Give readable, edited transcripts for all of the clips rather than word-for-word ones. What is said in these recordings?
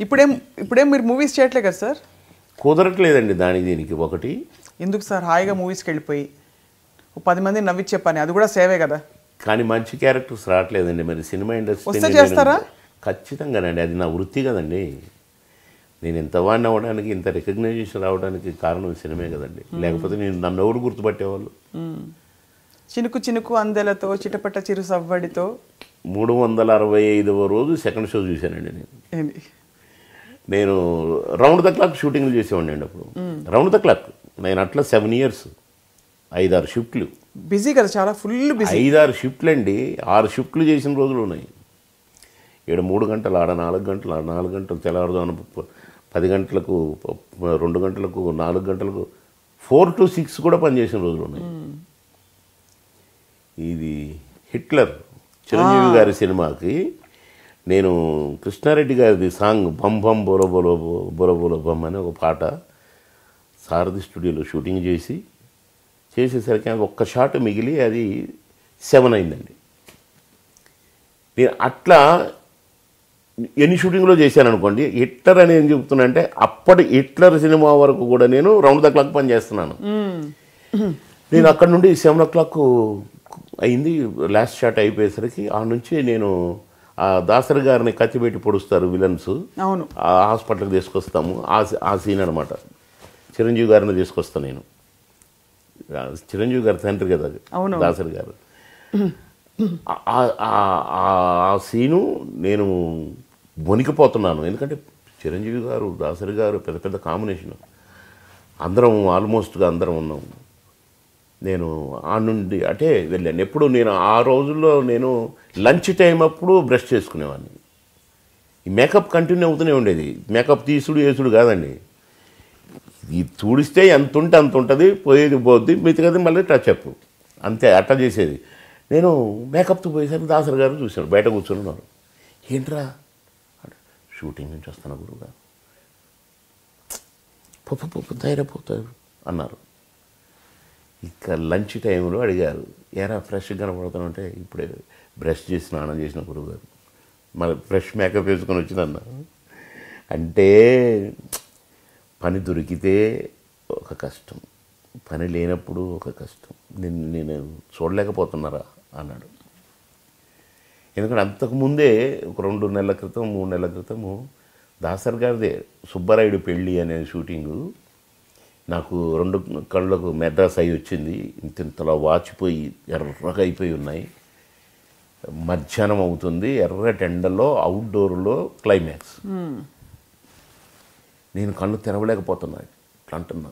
ఇప్పుడేం ఇప్పుడేం మీరు మూవీస్ చేయట్లే కదా సార్? కుదరట్లేదండి దానికి దీనికి ఒకటి. ఎందుకు సార్ హాయిగా మూవీస్కి వెళ్ళిపోయి 10 మంది నవ్విచ్చే పని, అది కూడా సేవే కదా. కానీ మంచి క్యారెక్టర్స్ రావట్లేదండి. మరి సినిమా వస్తే ఇండస్ట్రీ చేస్తారా? ఖచ్చితంగానండి, అది నా వృత్తి కదండి. నేను ఇంత వాడిని అవ్వడానికి, ఇంత రికగ్నైజేషన్ రావడానికి కారణం సినిమా కదండి. లేకపోతే నేను నన్ను ఎవరు గుర్తుపట్టేవాళ్ళు? చినుకు చినుకు అందెలతో చిటపట చిరు సవ్వడితో 365వ రోజు సెకండ్ షో చూశానండి నేను. ఏంటి? నేను రౌండ్ ద క్లాక్ షూటింగ్లు చేసేవాడిని అండి అప్పుడు. రౌండ్ ద క్లాక్ నేను అట్లా 7 years 5-6 షిఫ్ట్లు. బిజీ కదా, చాలా ఫుల్ బిజీ. 5-6 షిఫ్ట్లు అండి. 6 షిఫ్ట్లు చేసిన రోజులు ఉన్నాయి. ఇక్కడ 3 గంటలు, ఆడ 4 గంటలు, ఆడ 4 గంటలు, తెల్లవారుజామున 10 గంటలకు, 2 గంటలకు, 4 గంటలకు, 4 to 6 కూడా పనిచేసిన రోజులు ఉన్నాయి. ఇది హిట్లర్ చిరంజీవి గారి సినిమాకి నేను కృష్ణారెడ్డి గారిది సాంగ్ బం బం బోలో బోలో బోలో బోలో బమ్ అని ఒక పాట సారథి స్టూడియోలో షూటింగ్ చేసేసరికి అది ఒక్క షాట్ మిగిలి అది 7 అయిందండి. నేను అట్లా ఎన్ని షూటింగ్లో చేశాను అనుకోండి. హిట్లర్ అని ఏం చెప్తున్నా అంటే అప్పటి హిట్లర్ సినిమా వరకు కూడా నేను రౌండ్ ద క్లాక్ పని చేస్తున్నాను. నేను అక్కడ నుండి 7 o'clock అయింది లాస్ట్ షాట్ అయిపోయేసరికి. ఆ నుంచి నేను ఆ దాసరి గారిని కత్తిపెట్టి పొడుస్తారు విలన్స్, అవును, ఆ హాస్పిటల్కి తీసుకొస్తాము. ఆ సీన్ అనమాట. చిరంజీవి గారిని తీసుకొస్తాను నేను. చిరంజీవి గారి తండ్రి కదా దాసరి గారు. ఆ సీను నేను వణికిపోతున్నాను. ఎందుకంటే చిరంజీవి గారు, దాసరి గారు పెద్ద పెద్ద కాంబినేషన్. అందరం ఆల్మోస్ట్గా అందరం ఉన్నాం. నేను ఆ నుండి అటే వెళ్ళాను. ఎప్పుడు నేను ఆ రోజుల్లో నేను లంచ్ టైం అప్పుడు బ్రష్ చేసుకునేవాడిని. ఈ మేకప్ కంటిన్యూ అవుతూనే ఉండేది. మేకప్ తీసుడు వేసుడు కాదండి. ఇది తుడిస్తే ఎంత ఉంటే అంత ఉంటుంది, పోయేది పోద్ది, మిగతాది మళ్ళీ టచ్ అప్, అంతే. అట్లా చేసేది. నేను మేకప్తో పోయేసరికి దాసరి గారు చూశాను, బయట కూర్చొని ఉన్నారు. ఏంట్రా? షూటింగ్ నుంచి వస్తాను గురువుగారు, పప్పు ధైర్యపోతారు అన్నారు. ఇక లంచ్ టైంలో అడిగారు, ఏరా ఫ్రెష్ కనపడుతాను అంటే ఇప్పుడే బ్రష్ చేసి స్నానం చేసిన గురువుగారు, మళ్ళీ ఫ్రెష్ మేకప్ వేసుకొని వచ్చిందన్నారు. అంటే పని దొరికితే ఒక కష్టం, పని లేనప్పుడు ఒక కష్టం. నేను చూడలేకపోతున్నారా అన్నాడు. ఎందుకంటే అంతకుముందే ఒక 2 నెలల క్రితం 3 నెలల క్రితము దాసరి గారిదే సుబ్బరాయుడు పెళ్ళి అనే షూటింగు. నాకు 2 కళ్ళకు మెడ్రాస్ అయి వచ్చింది. ఇంతలా వాచిపోయి ఎర్రగా అయిపోయి ఉన్నాయి. మధ్యాహ్నం అవుతుంది, ఎర్రటి ఎండలో అవుట్డోర్లో క్లైమాక్స్. నేను కళ్ళు తెరవలేకపోతున్నా. ఇట్లా అంటున్నా.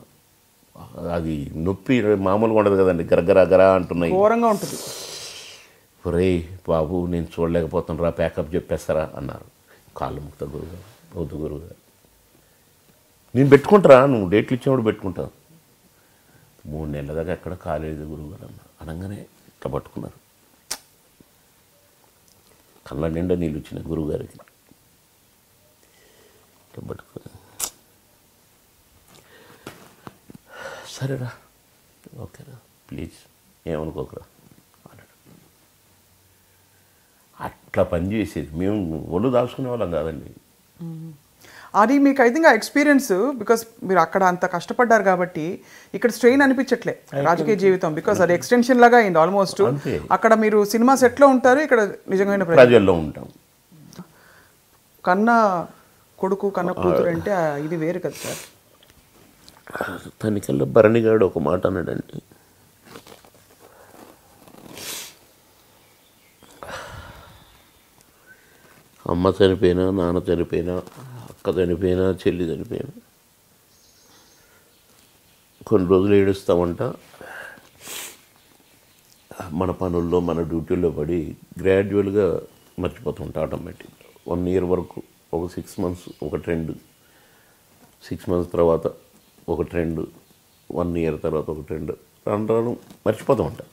అది నొప్పి మామూలుగా ఉండదు కదండి, గరగరా అంటున్నాయి, ఘోరంగా ఉంటుంది. రే బాబు నేను చూడలేకపోతున్నా, ప్యాకప్ చెప్పేస్తారా అన్నారు. కాళ్ళు ముక్త గురువుగారు, వద్దు గురువుగారు, నేను పెట్టుకుంటారా, నువ్వు డేట్లు ఇచ్చినప్పుడు పెట్టుకుంటాను. 3 నెలల దాకా ఎక్కడ కాలేదు గురువుగారు అన్న. అనగానే ఇట్లా పట్టుకున్నారు. కళ్ళ నిండా నీళ్ళు వచ్చినాయి గురువుగారికి. ఇట్లా పట్టుకుని, సరేరా, ఓకేరా, ప్లీజ్ ఏమనుకోకరా అన్నాడు. అట్లా పనిచేసేది. మేము ఒళ్ళు దాచుకునే వాళ్ళం కాదండి. అది మీకు ఐ థింక్ ఆ ఎక్స్పీరియన్స్, బికాస్ మీరు అక్కడ అంత కష్టపడ్డారు కాబట్టి ఇక్కడ స్ట్రెయిన్ అనిపించట్లే రాజకీయ జీవితం, బికాస్ అది ఎక్స్టెన్షన్ లాగా అయింది ఆల్మోస్ట్. అక్కడ మీరు సినిమా సెట్లో ఉంటారు, ఇక్కడ నిజమైన ప్రజల్లో ఉంటాం. కన్న కొడుకు కన్న కూతురు అంటే ఇది వేరు కదా సార్. తనికల్లా భరణిగాడు ఒక మాట అన్నాడండి, అమ్మ చనిపోయినా, నాన్న చనిపోయినా, అక్క చనిపోయినా, చెల్లి చనిపోయినా కొన్ని రోజులు ఏడుస్తామంట. మన పనుల్లో మన డ్యూటీల్లో పడి గ్రాడ్యువల్గా మర్చిపోతుంటా ఆటోమేటిక్. 1 year వరకు ఒక 6 months ఒక ట్రెండ్, 6 months తర్వాత ఒక ట్రెండ్, 1 year తర్వాత ఒక ట్రెండ్, రాను రాను మర్చిపోతూ ఉంటాం.